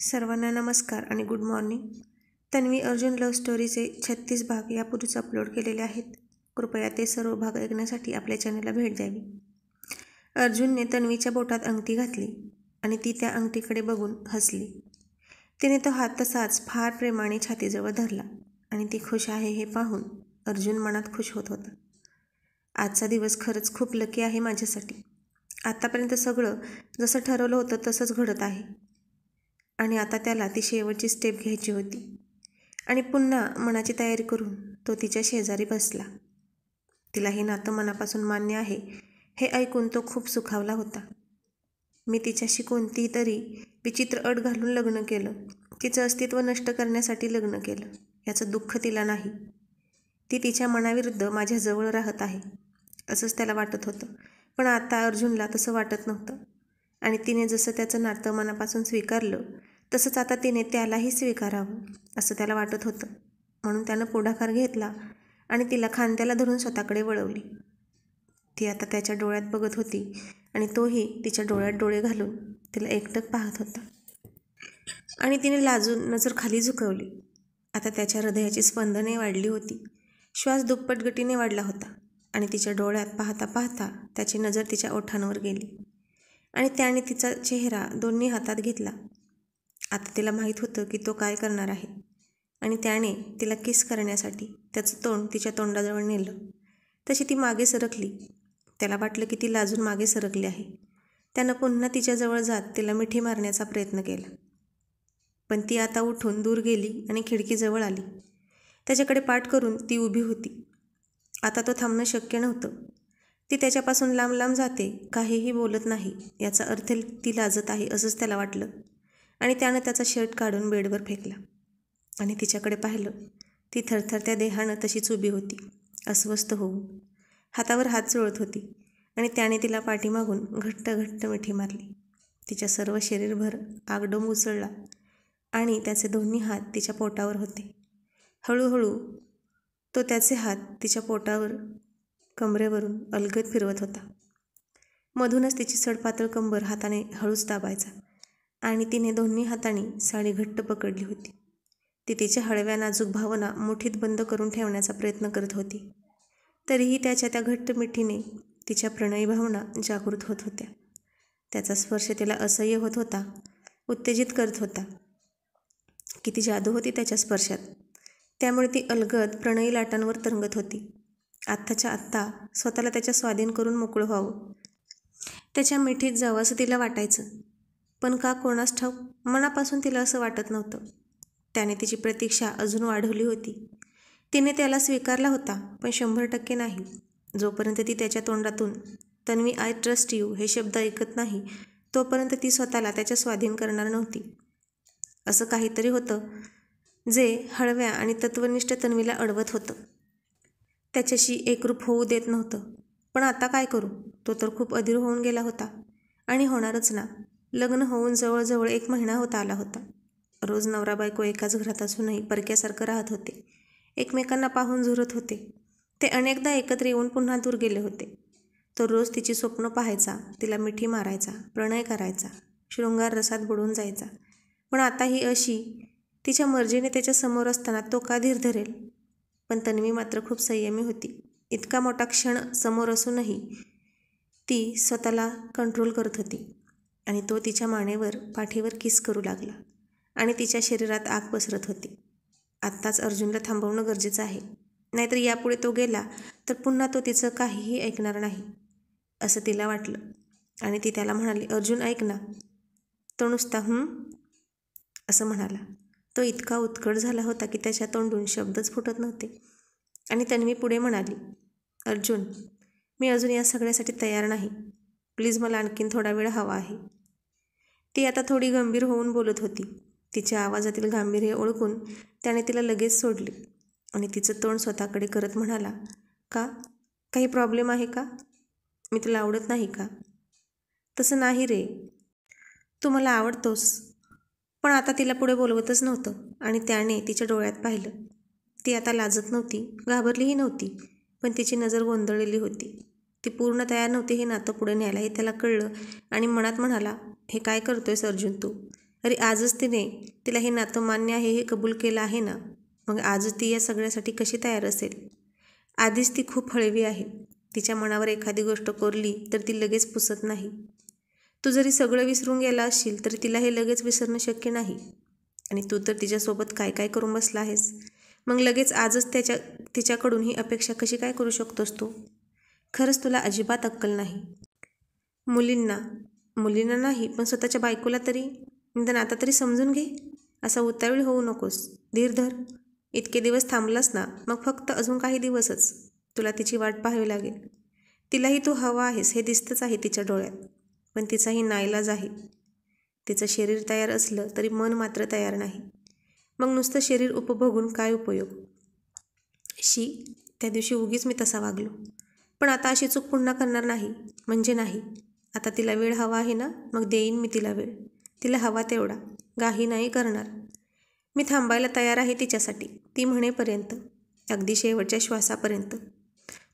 सर्वांना नमस्कार आणि good morning. Tanvi Arjun love स्टोरीचे 36 भाग यापूर्वीच अपलोड केलेले आहेत. कृपया ते सर्व भाग ऐकण्यासाठी आपल्या चॅनलला भेट द्यावी. अर्जुनने तन्वीच्या बोटात अंगठी घातली आणि ती त्या अंगठीकडे बघून हसली. तिने तो हात तसाच फार प्रेमाने छातीजवळ धरला आणि ती खुश आहे हे पाहून अर्जुन मनात खुश होत होता. आजचा दिवस खरंच खूप लकी आहे माझ्यासाठी. आतापर्यंत सगळं जसं ठरवलं होतं तसंच घडत आहे आणि आता त्याला ती शेवटची स्टेप घ्यायची होती. आणि पुन्हा मनाची तयारी करून तो तिच्या शेजारी बसला. तिला हे नातं मनापासून मान्य आहे हे ऐकून तो खूप सुखावला होता. मी तिच्याशी कोणतीही तरी विचित्र अट घालून लग्न केलं, तिचं अस्तित्व नष्ट करण्यासाठी लग्न केलं, याचं दुःख तिला नाही. ती तिच्या मनाविरुद्ध माझ्याजवळ राहत आहे असंच त्याला वाटत होतं. पण आता अर्जुनला तसं वाटत नव्हतं आणि तिने जसं त्याचं नातं मनापासून स्वीकारलं तसंच आता तिने त्यालाही स्वीकारावं असं त्याला वाटत होतं. म्हणून त्यानं पुढाकार घेतला आणि तिला खांद्याला धरून स्वतःकडे वळवली. ती आता त्याच्या डोळ्यात बघत होती आणि तोही तिच्या डोळ्यात डोळे घालून तिला एकटक पाहत होता. आणि तिने लाजून नजर खाली झुकवली. आता त्याच्या हृदयाची स्पंदने वाढली होती. श्वास दुप्पट गतीने वाढला होता आणि तिच्या डोळ्यात पाहता पाहता त्याची नजर तिच्या ओठांवर गेली आणि त्याने तिचा चेहरा दोन्ही हातात घेतला. आता तिला माहीत होतं की तो काय करणार आहे आणि त्याने तिला किस करण्यासाठी त्याचं तोंड तिच्या तोंडाजवळ नेलं. तशी ती मागे सरकली. त्याला वाटलं की ती लाजून मागे सरकली आहे. त्यानं पुन्हा तिच्याजवळ जात तिला मिठी मारण्याचा प्रयत्न केला. पण ती आता उठून दूर गेली आणि खिडकीजवळ आली. त्याच्याकडे पाठ करून ती उभी होती. आता तो थांबणं शक्य नव्हतं. ती त्याच्यापासून लांब लांब जाते, काहीही बोलत नाही, याचा अर्थ ती लाजत आहे असंच त्याला वाटलं. आणि त्यानं त्याचा शर्ट काढून बेडवर फेकला आणि तिच्याकडे पाहिलं. ती थरथरत्या देहानं तशीच उभी होती, अस्वस्थ होऊन. हातावर हात चोळत होती आणि त्याने तिला पाठीमागून घट्ट घट्ट मिठी मारली. तिच्या सर्व शरीरभर आगडोंब उसळला आणि त्याचे दोन्ही हात तिच्या पोटावर होते. हळूहळू तो त्याचे हात तिच्या पोटावर कमरेवरून अलगद फिरवत होता. मधूनच तिची सडपातळ कंबर हाताने हळूच दाबायचा आणि तिने दोन्ही हातांनी साडी घट्ट पकडली होती. ती तिच्या हळव्या नाजूक भावना मुठीत बंद करून ठेवण्याचा प्रयत्न करत होती. तरीही त्याच्या त्या घट्ट मिठीने तिच्या प्रणयी भावना जागृत होत होत्या. त्याचा स्पर्श तिला असह्य होत होता, उत्तेजित करत होता. किती जादू होती त्याच्या स्पर्शात. त्यामुळे ती अलगद प्रणयी लाटांवर तरंगत होती. आत्ताच्या आत्ता स्वतःला त्याच्या स्वाधीन करून मोकळं व्हावं, त्याच्या मिठीत जावं असं तिला वाटायचं. पण का कोणास ठाऊक मनापासून तिला असं वाटत नव्हतं. त्याने तिची प्रतीक्षा अजून वाढवली होती. तिने त्याला स्वीकारला होता, पण 100% नाही. जोपर्यंत ती त्याच्या तोंडातून तन्वी आय ट्रस्ट यू हे शब्द ऐकत नाही तोपर्यंत ती स्वतःला त्याच्या स्वाधीन करणार नव्हती. असं काहीतरी होतं जे हळव्या आणि तत्वनिष्ठ तन्वीला अडवत होतं, त्याच्याशी एकरूप होऊ देत नव्हतं. पण आता काय करू? तो तर खूप अधीर होऊन गेला होता आणि होणारच ना. लग्न होऊन जवळजवळ 1 महिना होत आला होता. रोज नवरा बायको एकाच घरात असूनही परक्यासारखं राहत होते, एकमेकांना पाहून झुरत होते. ते अनेकदा एकत्र येऊन पुन्हा दूर गेले होते. तो रोज तिची स्वप्न पाहायचा, तिला मिठी मारायचा, प्रणय करायचा, शृंगार रसात बुडून जायचा. पण आता ही अशी तिच्या मर्जीने त्याच्या समोर असताना तो का धीर धरेल? पण तन्वी मात्र खूप संयमी होती. इतका मोठा क्षण समोर असूनही ती स्वतःला कंट्रोल करत होती आणि तो तिच्या मानेवर पाठीवर किस करू लागला आणि तिच्या शरीरात आग पसरत होती. आत्ताच अर्जुनला थांबवणं गरजेचं आहे, नाहीतर यापुढे तो गेला तर पुन्हा तो तिचं काहीही ऐकणार नाही असं तिला वाटलं. आणि ती त्याला म्हणाली, अर्जुन ऐक ना. तो नुसता असं म्हणाला. तो इतका उत्कट झाला होता की त्याच्या तोंडून शब्दच फुटत नव्हते. आणि तन्वी पुढे म्हणाली, अर्जुन मी अजून या सगळ्यासाठी तयार नाही. प्लीज मला आणखीन थोडा वेळ हवा आहे. ती आता थोडी गंभीर होऊन बोलत होती. तिच्या आवाजातील गांभीर्य ओळखून त्याने तिला लगेच सोडले आणि तिचं तोंड स्वतःकडे करत म्हणाला, का? काही प्रॉब्लेम आहे का? मी तुला आवडत नाही का? तसं नाही रे, तू मला आवडतोस. पण आता तिला पुढे बोलवतच नव्हतं आणि त्याने तिच्या डोळ्यात पाहिलं. ती आता लाजत नव्हती, घाबरलीही नव्हती, पण तिची नजर गोंधळलेली होती. ती पूर्ण तयार नव्हती हे नातं पुढे न्यायला हे त्याला कळलं आणि मनात म्हणाला, हे काय करतोयस अर्जुन तू? अरे आजच तिने तिला हे नातं मान्य आहे हे कबूल केलं आहे ना, मग आजच ती या सगळ्यासाठी कशी तयार असेल? आधीच ती खूप हळवी आहे. तिच्या मनावर एखादी गोष्ट कोरली तर ती लगेच पुसत नाही. तू जरी सगळं विसरून गेला असशील तरी तिला हे लगेच विसरणं शक्य नाही. आणि तू तर तिच्यासोबत काय काय करून बसला आहेस, मग लगेच आजच तिच्याकडून ही अपेक्षा कशी काय करू शकतोस तू? खरंच तुला अजिबात अक्कल नाही. मुलींना नाही पण स्वतःच्या बायकोला तरी निदान आता तरी समजून घे. असा उतावीळ होऊ नकोस. धीर धर. इतके दिवस थांबलास ना, मग फक्त अजून काही दिवसच तुला तिची वाट पाहावी लागेल. तिलाही तू हवा आहेस हे दिसतंच आहे तिच्या डोळ्यात, पण तिचाही नाईलाज आहे. तिचं शरीर तयार असलं तरी मन मात्र तयार नाही. मग नुसतं शरीर उपभोगून काय उपयोग? शी, त्या दिवशी उगीच मी तसा वागलो, पण आता अशी चूक पुन्हा करणार नाही. म्हणजे नाही. आता तिला वेळ हवा आहे ना, मग देईन मी तिला वेळ. तिला हवा तेवढा. गाही नाही करणार. मी थांबायला तयार आहे तिच्यासाठी, ती म्हणेपर्यंत, अगदी शेवटच्या श्वासापर्यंत.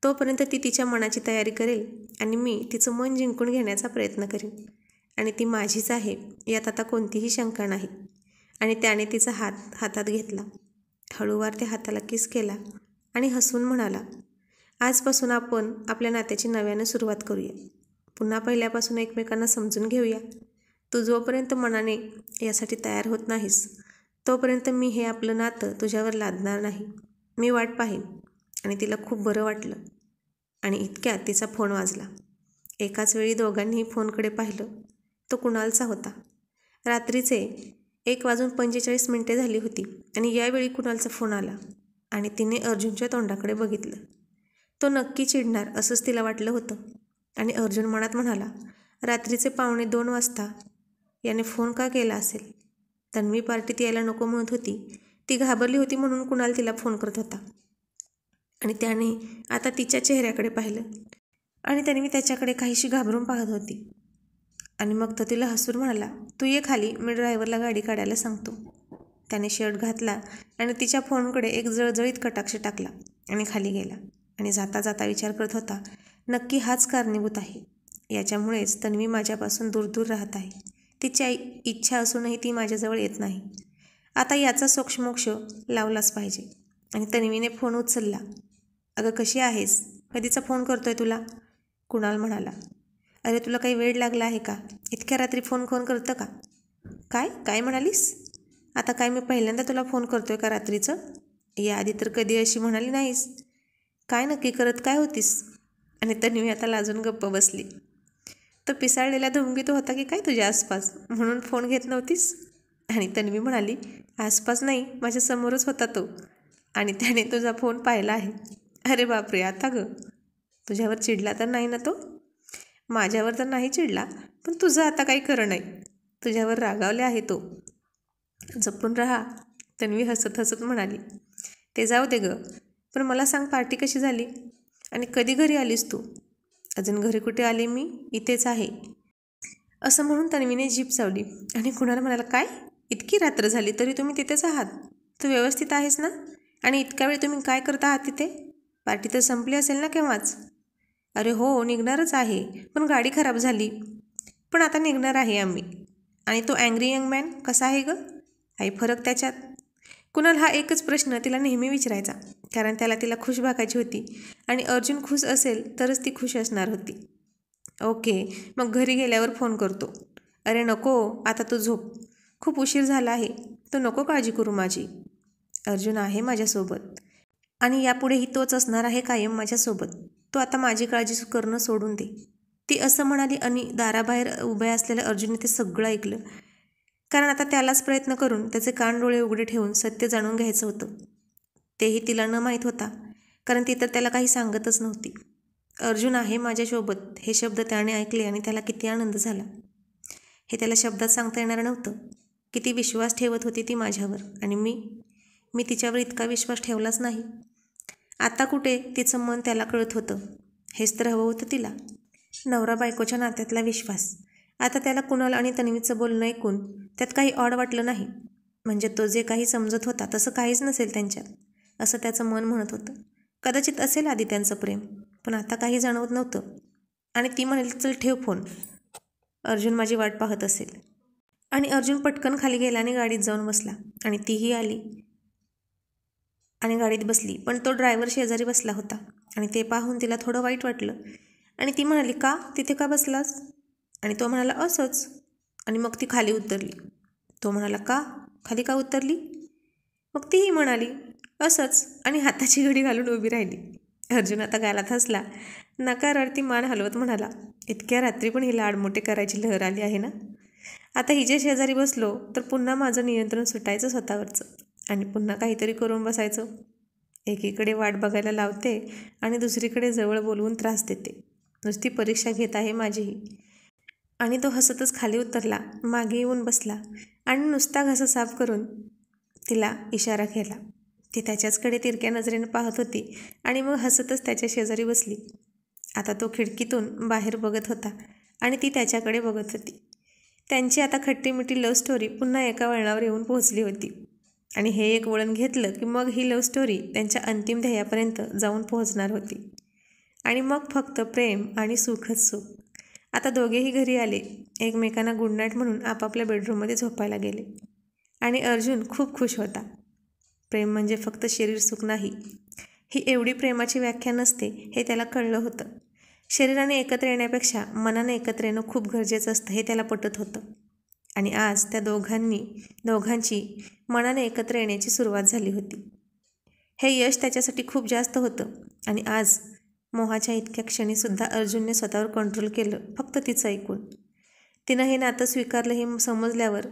तोपर्यंत ती तिच्या मनाची तयारी करेल आणि मी तिचं मन जिंकून घेण्याचा प्रयत्न करेन. आणि ती माझीच आहे यात आता कोणतीही शंका नाही. आणि त्याने तिचा हात हातात घेतला. हळूवार त्या हाताला किस केला आणि हसून म्हणाला, आजपासून आपण आपल्या नात्याची नव्यानं सुरुवात करूया. पुन्हा पहिल्यापासून एकमेकांना समजून घेऊया. तू जोपर्यंत मनाने यासाठी तयार होत नाहीस तोपर्यंत मी हे आपलं नातं तुझ्यावर लादणार नाही. मी वाट पाहीन. आणि तिला खूप बरं वाटलं. आणि इतक्यात तिचा फोन वाजला. एकाच वेळी दोघांनीही फोनकडे पाहिलं. तो कुणालचा होता. रात्रीचे 1:45 झाली होती आणि यावेळी कुणालचा फोन आला आणि तिने अर्जुनच्या तोंडाकडे बघितलं. तो नक्की चिडणार असंच तिला वाटलं होतं. आणि अर्जुन मनात म्हणाला, रात्रीचे 1:45 वाजता याने फोन का केला असेल? तन्वी पार्टीत यायला नको म्हणत होती. ती घाबरली होती म्हणून कुणाल तिला फोन करत होता. आणि त्याने आता तिच्या चेहऱ्याकडे पाहिलं आणि तन्वी त्याच्याकडे काहीशी घाबरून पाहत होती. आणि मग तो तिला हसून म्हणाला, तू ये खाली, मी ड्रायव्हरला गाडी काढायला सांगतो. त्याने शर्ट घातला आणि तिच्या फोनकडे एक जळजळीत कटाक्ष टाकला आणि खाली गेला. आणि जाता जाता विचार करत होता, नक्की हाच कारणीभूत आहे. याच्यामुळेच तन्वी माझ्यापासून दूर दूर राहत आहे. तिची इच्छा असूनही ती माझ्याजवळ येत नाही. आता याचा सोक्षमोक्ष लावलाच पाहिजे. आणि तन्वीने फोन उचलला. अगं कशी आहेस? कधीचा फोन करतोय तुला? कुणाल म्हणाला. अरे तुला काही वेळ लागला आहे का? इतक्या रात्री फोन करतं का? काय म्हणालीस? आता काय मी पहिल्यांदा तुला फोन करतोय का रात्रीचं? याआधी तर कधी अशी म्हणाली नाहीस. काय नक्की करत काय होतीस? आणि तन्वी आता लाजून गप्प बसली. तो पिसाळलेला धुमगीत होता की काय तुझ्या आसपास, म्हणून फोन घेत नव्हतीस? आणि तन्वी म्हणाली, आसपास नाही, माझ्या समोरच होता तो. आणि त्याने तुझा फोन पाहिला आहे. अरे बापरे, आता गं, तुझ्यावर चिडला तर नाही ना तो? माझ्यावर तर नाही चिडला, पण तुझं आता काही खरं नाही. तुझ्यावर रागावले आहे तो. जपून राहा, तन्वी हसत हसत म्हणाली. ते जाऊ दे गं, पण मला सांग, पार्टी कशी झाली आणि कधी घरी आलीस तू? अजून घरी कुठे आली मी, इथेच आहे. असं म्हणून तन्वीने जीभ चावली आणि कुणाल म्हणाला, काय? इतकी रात्र झाली तरी तुम्ही तिथेच आहात? तू व्यवस्थित आहेस ना? आणि इतका वेळ तुम्ही काय करता आहात तिथे? पार्टी तर संपली असेल ना केव्हाच? अरे हो, निघणारच आहे, पण गाडी खराब झाली. पण आता निघणार आहे आम्ही. आणि तो अँग्री यंग मॅन कसा आहे गं? काही फरक त्याच्यात? कुणाल हा एकच प्रश्न तिला नेहमी विचारायचा, कारण त्याला तिला खुश बघायची होती. आणि अर्जुन खुश असेल तरच ती खुश असणार होती. ओके, मग घरी गेल्यावर फोन करतो. अरे नको, आता तू झोप. खूप उशीर झाला आहे. तू नको काळजी करू माझी. अर्जुन आहे माझ्यासोबत आणि यापुढेही तोच असणार आहे कायम माझ्यासोबत. तो आता माझी काळजी करणं सोडून दे. ती असं म्हणाली आणि दाराबाहेर उभ्या असलेल्या अर्जुनने ते सगळं ऐकलं. कारण आता त्यालाच प्रयत्न करून त्याचे कान डोळे उघडे ठेवून सत्य जाणून घ्यायचं होतं. तेही तिला न माहीत होता, कारण ती तर त्याला काही सांगतच नव्हती. अर्जुन आहे माझ्यासोबत हे शब्द त्याने ऐकले आणि त्याला किती आनंद झाला. हे त्याला शब्दात सांगता येणार नव्हतं. किती विश्वास ठेवत होती ती माझ्यावर, आणि मी तिच्यावर इतका विश्वास ठेवलाच नाही. आता कुठे तिचं मन त्याला कळत होतं. हेच तर हवं होतं तिला, नवरा बायकोच्या नात्यातला विश्वास. आता त्याला कुणाल आणि तन्वीचं बोलणं ऐकून त्यात काही ऑड वाटलं नाही. म्हणजे तो जे काही समजत होता तसं काहीच नसेल त्यांच्यात, असं त्याचं मन म्हणत होतं. कदाचित असेल आधी त्यांचं प्रेम, पण आता काही जाणवत नव्हतं. आणि ती म्हणाली, चल ठेव फोन, अर्जुन माझी वाट पाहत असेल. आणि अर्जुन पटकन खाली गेला आणि गाडीत जाऊन बसला आणि तीही आली आणि गाडीत बसली. पण तो ड्रायव्हर शेजारी बसला होता आणि ते पाहून तिला थोडं वाईट वाटलं आणि ती म्हणाली, का तिथे का बसलास? आणि तो म्हणाला, असंच. आणि मग ती खाली उतरली. तो म्हणाला, का खाली का उतरली? मग तीही म्हणाली, असंच. आणि हाताची घडी घालून उभी राहिली. अर्जुन आता गालात हसला. नकारार्थी मान हलवत म्हणाला, इतक्या रात्री पण हिला आडमोठे करायची लहर आली आहे ना. आता हिच्या शेजारी बसलो तर पुन्हा माझं नियंत्रण सुटायचं स्वतःवरचं आणि पुन्हा काहीतरी करून बसायचं. एकीकडे वाट बघायला लावते आणि दुसरीकडे जवळ बोलवून त्रास देते. नुसती परीक्षा घेत आहे माझीही. आणि तो हसतच खाली उतरला, मागे येऊन बसला आणि नुसता घसा साफ करून तिला इशारा केला. ती त्याच्याचकडे तिरक्या नजरेनं पाहत होती आणि मग हसतच त्याच्या शेजारी बसली. आता तो खिडकीतून बाहेर बघत होता आणि ती त्याच्याकडे बघत होती. त्यांची आता खट्टीमिठी लव्ह स्टोरी पुन्हा एका वळणावर येऊन पोहोचली होती. आणि हे एक वळण घेतलं की मग ही लव्ह स्टोरी त्यांच्या अंतिम ध्येयापर्यंत जाऊन पोहोचणार होती. आणि मग फक्त प्रेम आणि सुखच सुख. आता दोघेही घरी आले. एकमेकांना गुड नाईट म्हणून आपापल्या बेडरूममध्ये झोपायला गेले. आणि अर्जुन खूप खुश होता. प्रेम म्हणजे फक्त शरीर सुख नाही. ही एवढी प्रेमाची व्याख्या नसते हे त्याला कळलं होतं. शरीराने एकत्र येण्यापेक्षा मनाने एकत्र येणं खूप गरजेचं असतं हे त्याला पटत होतं. आणि आज त्या दोघांची मनाने एकत्र येण्याची सुरुवात झाली होती. हे यश त्याच्यासाठी खूप जास्त होतं. आणि आज मोहाच्या इतक्या क्षणीसुद्धा अर्जुनने स्वतःवर कंट्रोल केलं, फक्त तिचं ऐकून. तिनं हे नातं स्वीकारलं हे समजल्यावर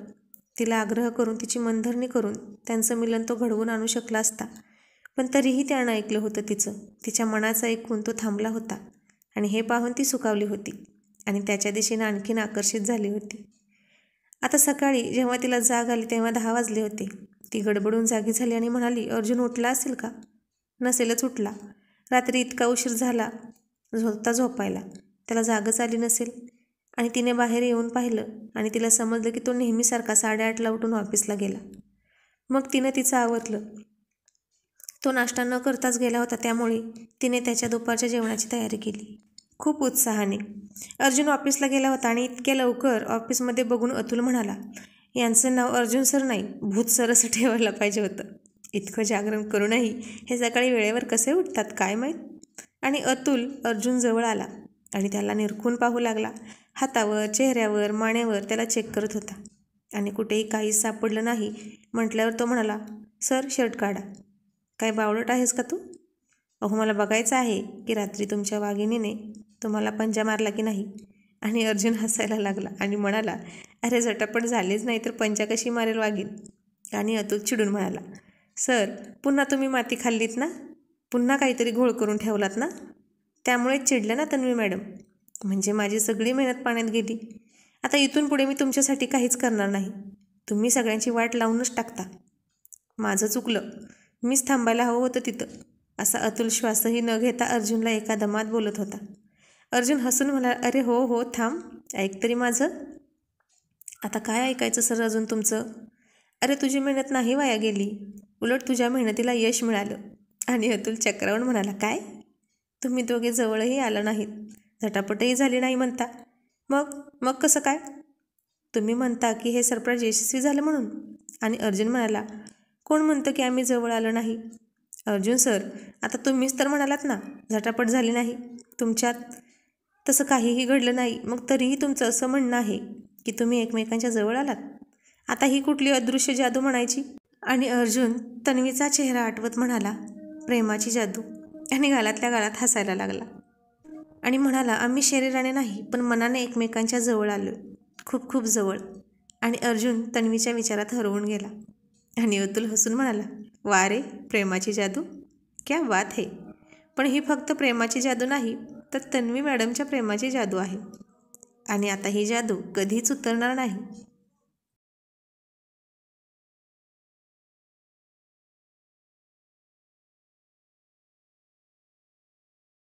तिला आग्रह करून, तिची मनधरणी करून त्यांचं मिलन तो घडवून आणू शकला असता. पण तरीही त्यानं ऐकलं होतं तिचं. तिच्या मनाचं ऐकून तो थांबला होता. आणि हे पाहून ती सुखावली होती आणि त्याच्या दिशेनं आणखीन आकर्षित झाली होती. आता सकाळी जेव्हा तिला जाग आली तेव्हा 10 वाजले होते. ती गडबडून जागी झाली आणि म्हणाली, अर्जुन उठला असेल का? नसेलच उठला. रात्री इतका उशीर झाला झोपायला, त्याला जागच आली नसेल. आणि तिने बाहेर येऊन पाहिलं आणि तिला समजलं की तो नेहमीसारखा 8:30ला उठून ऑफिसला गेला. मग तिनं तिचं आवरलं. तो नाश्ता न करताच गेला होता, त्यामुळे तिने त्याच्या दुपारच्या जेवणाची तयारी केली खूप उत्साहाने. अर्जुन ऑफिसला गेला होता आणि इतक्या लवकर ऑफिसमध्ये बघून अतुल म्हणाला, यांचं नाव अर्जुन सर नाही, भूत सर असं ठेवायला पाहिजे होतं. इतकं जागरण करूनही हे सकाळी वेळेवर कसे उठतात काय माहीत. आणि अतुल अर्जुन जवळ आला आणि त्याला निरखून पाहू लागला. हातावर, चेहऱ्यावर, मानेवर त्याला चेक करत होता. आणि कुठेही काहीच सापडलं नाही म्हटल्यावर तो म्हणाला, सर शर्ट काढा. काय बावळट आहेस का तू? अहो मला बघायचं आहे की रात्री तुमच्या वाघिणीने तुम्हाला पंजा मारला की नाही. आणि अर्जुन हसायला लागला आणि म्हणाला, अरे झटापट झालीच नाही तर पंजा कशी मारेल वाघीण. आणि अतुल चिडून म्हणाला, सर पुन्हा तुम्ही माती खाल्लीत ना, पुन्हा काहीतरी घोळ करून ठेवलात ना, त्यामुळेच चिडल्या ना तन्वी मॅडम. म्हणजे माझी सगळी मेहनत पाण्यात गेली. आता इथून पुढे मी तुमच्यासाठी काहीच करणार नाही. तुम्ही सगळ्यांची वाट लावूनच टाकता. माझं चुकलं, मीच थांबायला हवं होतं तिथं. असा अतुल श्वासही न घेता अर्जुनला एका दमात बोलत होता. अर्जुन हसून म्हणाला, अरे हो हो थांब, ऐक तरी माझं. आता काय ऐकायचं सर अजून तुमचं? अरे तुझी मेहनत नाही वाया गेली, उलट तुझ्या मेहनतीला यश मिळालं. आणि अतुल चक्रावून म्हणाला, काय? तुम्ही दोघे जवळही आला नाहीत, झटापटही झाली नाही म्हणता. मग कसं काय? तुम्ही म्हणता की हे सरप्राईज यशस्वी झालं म्हणून. आणि अर्जुन म्हणाला, कोण म्हणतं की आम्ही जवळ आलो नाही? अर्जुन सर आता तुम्हीच तर म्हणालात ना झटापट झाली नाही, तुमच्यात तसं काहीही घडलं नाही. मग तरीही तुमचं असं म्हणणं आहे की तुम्ही एकमेकांच्या जवळ आलात. आता ही कुठली अदृश्य जादू म्हणायची? आणि अर्जुन तन्वीचा चेहरा आठवत म्हणाला, प्रेमाची जादू. आणि गालातल्या गालात हसायला लागला आणि म्हणाला, आम्ही शरीराने नाही पण मनाने एकमेकांच्या जवळ आलो, खूप खूप जवळ. आणि अर्जुन तन्वीच्या विचारात हरवून गेला. आणि अतुल हसून म्हणाला, वा रे, प्रेमाची जादू, क्या बात है. पण ही फक्त प्रेमाची जादू नाही तर तन्वी मॅडमच्या प्रेमाची जादू आहे. आणि आता ही जादू कधीच उतरणार नाही.